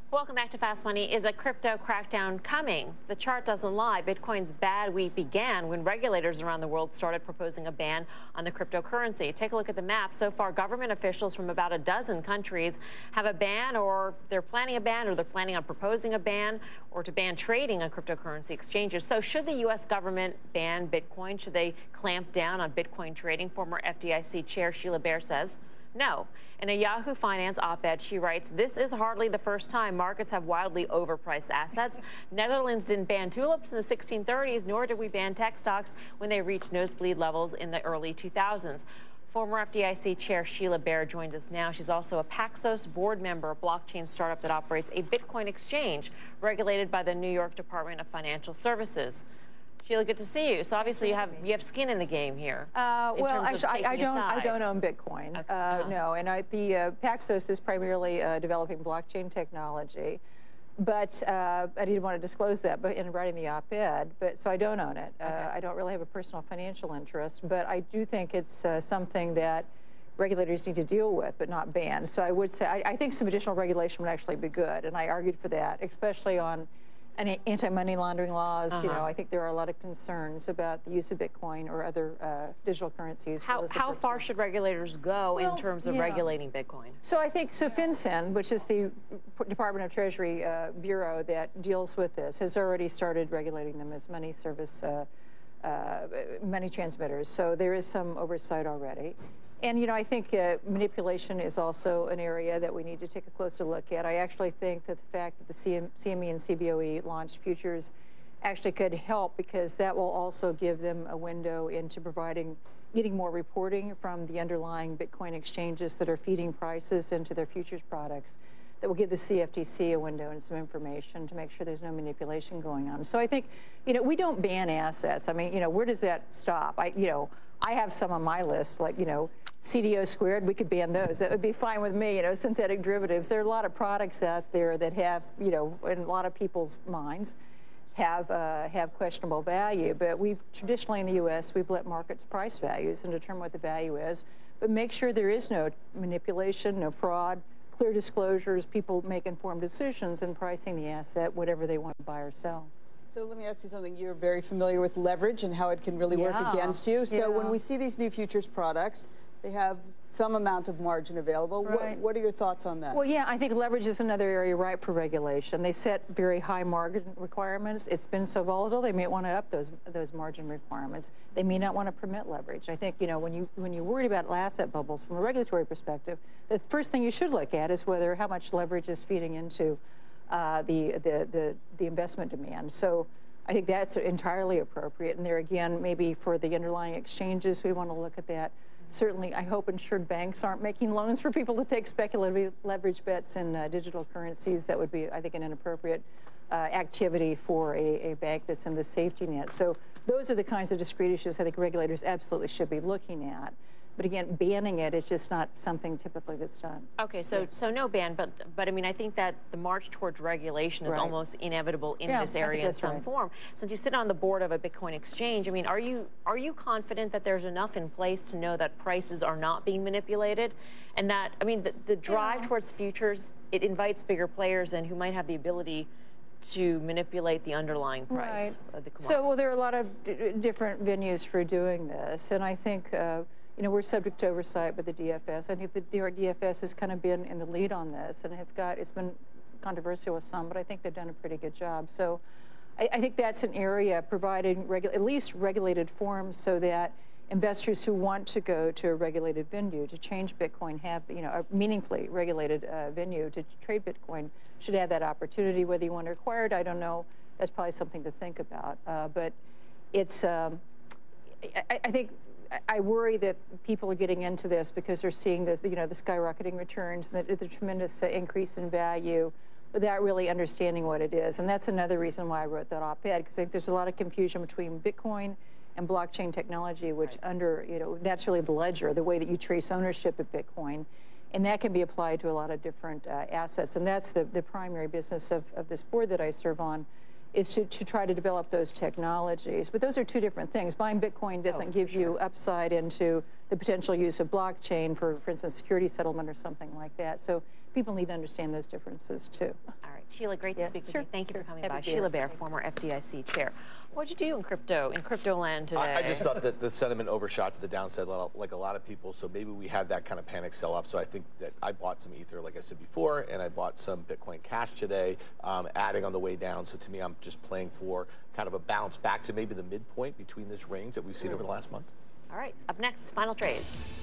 Welcome back to Fast Money. Is a crypto crackdown coming? The chart doesn't lie. Bitcoin's bad week began when regulators around the world started proposing a ban on the cryptocurrency. Take a look at the map. So far, government officials from about a dozen countries have a ban, or they're planning a ban, or they're planning on proposing a ban, or to ban trading on cryptocurrency exchanges. So should the U.S. government ban Bitcoin? Should they clamp down on Bitcoin trading? Former FDIC Chair Sheila Bair says no. In a Yahoo Finance op-ed, she writes, "This is hardly the first time markets have wildly overpriced assets. Netherlands didn't ban tulips in the 1630s, nor did we ban tech stocks when they reached nosebleed levels in the early 2000s. Former FDIC Chair Sheila Bair joins us now. She's also a Paxos board member, a blockchain startup that operates a Bitcoin exchange regulated by the New York Department of Financial Services. Sheila, good to see you. So obviously you have skin in the game here. Well, actually, I don't own Bitcoin. Okay. No, and the Paxos is primarily developing blockchain technology, but I didn't want to disclose that, but in writing the op-ed. But so I don't own it. Okay. I don't really have a personal financial interest, but I do think it's something that regulators need to deal with, but not ban. So I would say I think some additional regulation would actually be good, and I argued for that, especially on anti-money laundering laws. You know, I think there are a lot of concerns about the use of Bitcoin or other digital currencies. How far should regulators go in terms of regulating Bitcoin? So I think, FinCEN, which is the Department of Treasury bureau that deals with this, has already started regulating them as money service, money transmitters. So there is some oversight already. And, I think manipulation is also an area that we need to take a closer look at. I actually think that the fact that the CME and CBOE launched futures actually could help, because that will also give them a window into getting more reporting from the underlying Bitcoin exchanges that are feeding prices into their futures products. That will give the CFTC a window and some information to make sure there's no manipulation going on. So I think, we don't ban assets. I mean, where does that stop? I have some on my list, like, CDO squared, we could ban those. That would be fine with me, synthetic derivatives. There are a lot of products out there that have, in a lot of people's minds, have questionable value. But we've traditionally in the U.S., we've let markets price values and determine what the value is, but make sure there is no manipulation, no fraud, clear disclosures, people make informed decisions in pricing the asset, whatever they want to buy or sell. So let me ask you something. You're very familiar with leverage and how it can really work against you. So when we see these new futures products, they have some amount of margin available. Right. What are your thoughts on that? Well, I think leverage is another area ripe for regulation. They set very high margin requirements. It's been so volatile, they may want to up those margin requirements. They may not want to permit leverage. I think, when you're worried about asset bubbles from a regulatory perspective, the first thing you should look at is how much leverage is feeding into the investment demand. So I think that's entirely appropriate. And there again, maybe for the underlying exchanges, we want to look at that. Certainly, I hope insured banks aren't making loans for people to take speculative leverage bets in digital currencies. That would be, I think, an inappropriate activity for a bank that's in the safety net. So those are the kinds of discrete issues I think regulators absolutely should be looking at. But again, banning it is just not something typically that's done. Okay, so no ban, but I mean, I think that the march towards regulation is almost inevitable in this area in some form. Since you sit on the board of a Bitcoin exchange, I mean, are you confident that there's enough in place to know that prices are not being manipulated, and that, I mean, the drive towards futures, it invites bigger players in who might have the ability to manipulate the underlying price of the commodity? So, there are a lot of different venues for doing this, and I think we're subject to oversight by the DFS. I think the New York DFS has kind of been in the lead on this, and it's been controversial with some, but I think they've done a pretty good job. So I think that's an area providing at least regulated forums, so that investors who want to go to a regulated venue to change Bitcoin have, a meaningfully regulated venue to trade Bitcoin should have that opportunity. Whether you want to acquire it, I don't know. That's probably something to think about. But it's, I think, I worry that people are getting into this because they're seeing the skyrocketing returns, the tremendous increase in value, without really understanding what it is. And that's another reason why I wrote that op-ed, because I think there's a lot of confusion between Bitcoin and blockchain technology, which that's really the ledger, the way that you trace ownership of Bitcoin. And that can be applied to a lot of different assets. And that's the primary business of this board that I serve on, is to try to develop those technologies. But those are two different things. Buying Bitcoin doesn't give you upside into the potential use of blockchain for instance, security settlement or something like that. So people need to understand those differences too. All right. Sheila, great to speak with you. Thank you for coming by. Happy Sheila Bair, former FDIC chair. What did you do in crypto land today? I just thought that the sentiment overshot to the downside, like a lot of people. So maybe we had that kind of panic sell-off. So I think that I bought some Ether, like I said before, and I bought some Bitcoin Cash today, adding on the way down. So to me, I'm just playing for kind of a bounce back to maybe the midpoint between this range that we've seen over the last month. All right, up next, final trades.